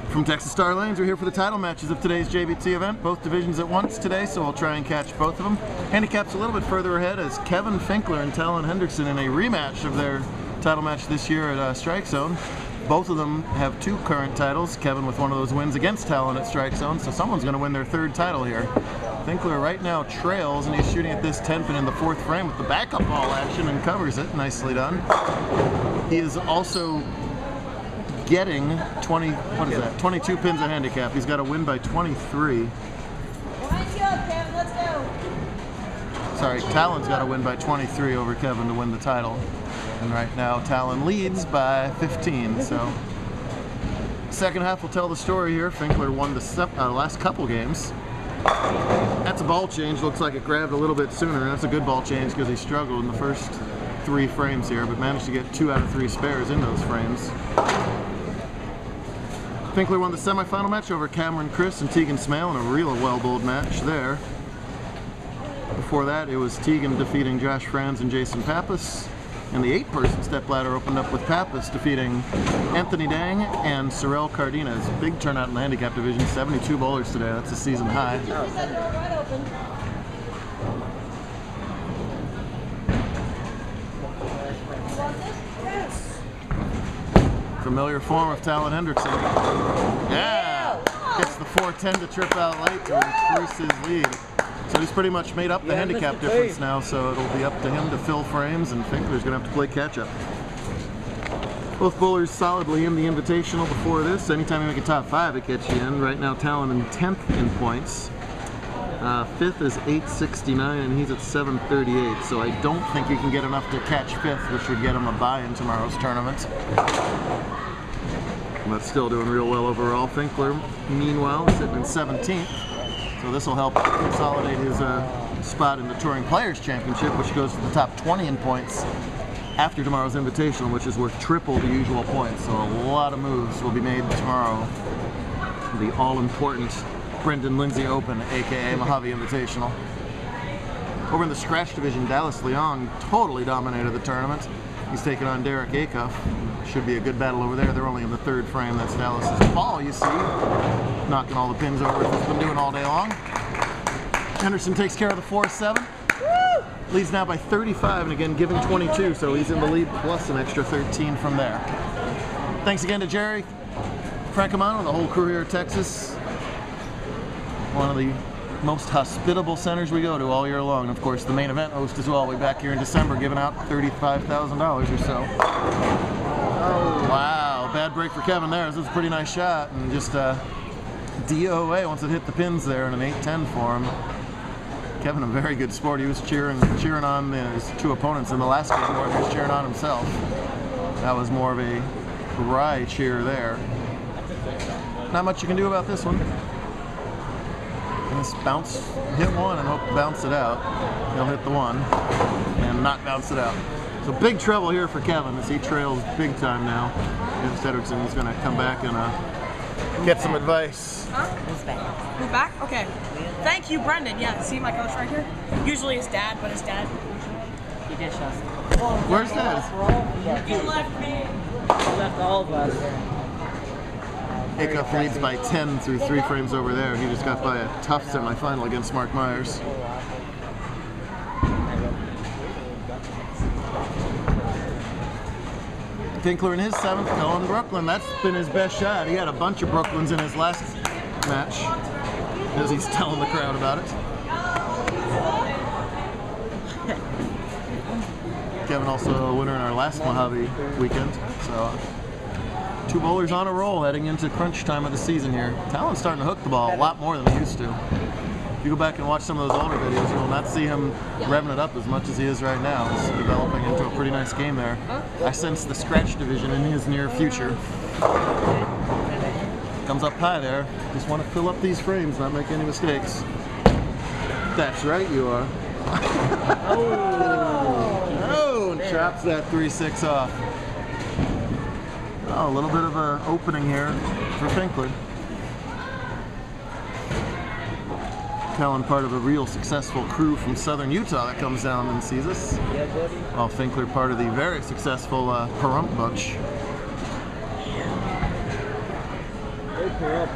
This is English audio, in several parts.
From Texas Star Lanes, we're here for the title matches of today's JBT event. Both divisions at once today, so we'll try and catch both of them. Handicap's a little bit further ahead as Kevin Finkler and Talon Hendrickson in a rematch of their title match this year at Strike Zone. Both of them have 2 current titles, Kevin with one of those wins against Talon at Strike Zone, so someone's going to win their 3rd title here. Finkler right now trails, and he's shooting at this 10-pin in the 4th frame with the backup ball action and covers it. Nicely done. He is also getting 22 pins of handicap. He's got a win by 23. Sorry, Talon's got a win by 23 over Kevin to win the title. And right now Talon leads by 15. So second half will tell the story here. Finkler won the last couple games. That's a ball change. Looks like it grabbed a little bit sooner. That's a good ball change because he struggled in the first 3 frames here, but managed to get 2 out of 3 spares in those frames. Finkler won the semifinal match over Cameron Chris and Tegan Smale in a real well-bowled match there. Before that, it was Tegan defeating Josh Franz and Jason Pappas. And the 8-person step ladder opened up with Pappas defeating Anthony Dang and Sorel Cardenas. Big turnout in the handicap division, 72 bowlers today. That's a season high. Familiar form of Talon Hendrickson. Yeah! Gets the 410 to trip out late to increase his lead. So he's pretty much made up the handicap difference now, so it'll be up to him to fill frames, and Finkler's going to have to play catch-up. Both bowlers solidly in the Invitational before this. Anytime you make a top 5, it gets you in. Right now, Talon in 10th in points. 5th is 869, and he's at 738, so I don't think he can get enough to catch 5th, which would get him a bye in tomorrow's tournament. But still doing real well overall. Finkler, meanwhile, sitting in 17th, so this will help consolidate his spot in the Touring Players Championship, which goes to the top 20 in points after tomorrow's Invitational, which is worth triple the usual points. So a lot of moves will be made tomorrow. The all-important Brendan Lindsay Open, aka Mojave Invitational. Over in the scratch division, Dallas Leong totally dominated the tournament. He's taking on Derek Acuff. Should be a good battle over there. They're only in the 3rd frame. That's Dallas's ball, you see. Knocking all the pins over, as he's been doing all day long. Henderson takes care of the 4-7. Leads now by 35, and again giving 22, so he's in the lead plus an extra 13 from there. Thanks again to Jerry Francomano and the whole crew here at Texas. One of the most hospitable centers we go to all year long. And of course, the main event host as well. We'll be back here in December giving out $35,000 or so. Oh, wow, bad break for Kevin there. This was a pretty nice shot, and just DOA once it hit the pins there in an 8-10 for him. Kevin, a very good sport. He was cheering on his 2 opponents in the last game more than he was cheering on himself. That was more of a wry cheer there. Not much you can do about this one. Just bounce, hit one and hope to bounce it out. He'll hit the 1 and not bounce it out. So big trouble here for Kevin as he trails big time now against Hendrickson. He's going to come back and get some advice. Huh? Who's back? Who's back? Okay. Thank you, Brendan. Yeah, see my coach right here? Usually his dad, but his dad. He did show us. Where's Dad? He left me. He left all of us. Acuff leads by 10 through 3 frames over there. He just got by a tough semifinal against Mark Myers. Finkler in his 7th, going Brooklyn. That's been his best shot. He had a bunch of Brooklyns in his last match, as he's telling the crowd about it. Kevin also a winner in our last Mojave weekend. So 2 bowlers on a roll heading into crunch time of the season here. Talon's starting to hook the ball a lot more than he used to. If you go back and watch some of those older videos, you will not see him revving it up as much as he is right now. He's developing into a pretty nice game there. I sense the scratch division in his near future. Comes up high there. Just want to fill up these frames, not make any mistakes. That's right, you are. Oh, and chops that 3-6 off. Oh, a little bit of an opening here for Finkler. Talon, part of a real successful crew from southern Utah that comes down and sees us. While Finkler, part of the very successful Pahrump bunch. We're up.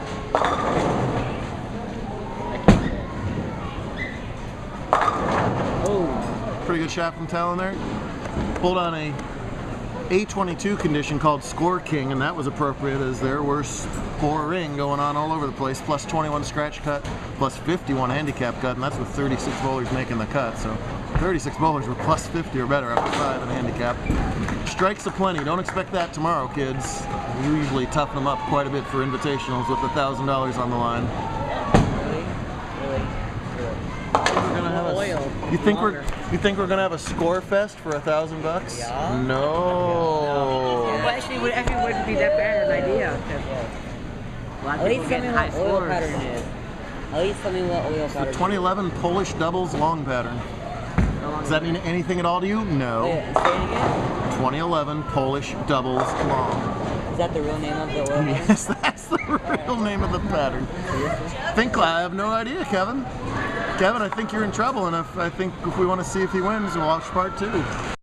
Oh. Pretty good shot from Talon there. Pulled on a A22 condition called Score King, and that was appropriate as there were scoring going on all over the place. Plus 21 scratch cut, plus 51 handicap cut, and that's with 36 bowlers making the cut. So 36 bowlers were plus 50 or better after 5 in handicap. Strikes aplenty. Don't expect that tomorrow, kids. We usually toughen them up quite a bit for invitationals with $1,000 on the line. We're gonna have you think we're gonna have a score fest for $1,000? Yeah. No. Well, actually, it wouldn't be that bad an idea. A lot of At people least tell me get high what oil scores. pattern is. At least tell me what oil The pattern 2011 Polish doubles long pattern. Does that mean anything at all to you? No. is. Say it again. 2011 Polish doubles long. Is that the real name of the oil pattern? Yes, that's the real name of the pattern. Finkler, I have no idea, Kevin. Kevin, I think you're in trouble, and I think if we want to see if he wins, we'll watch part 2.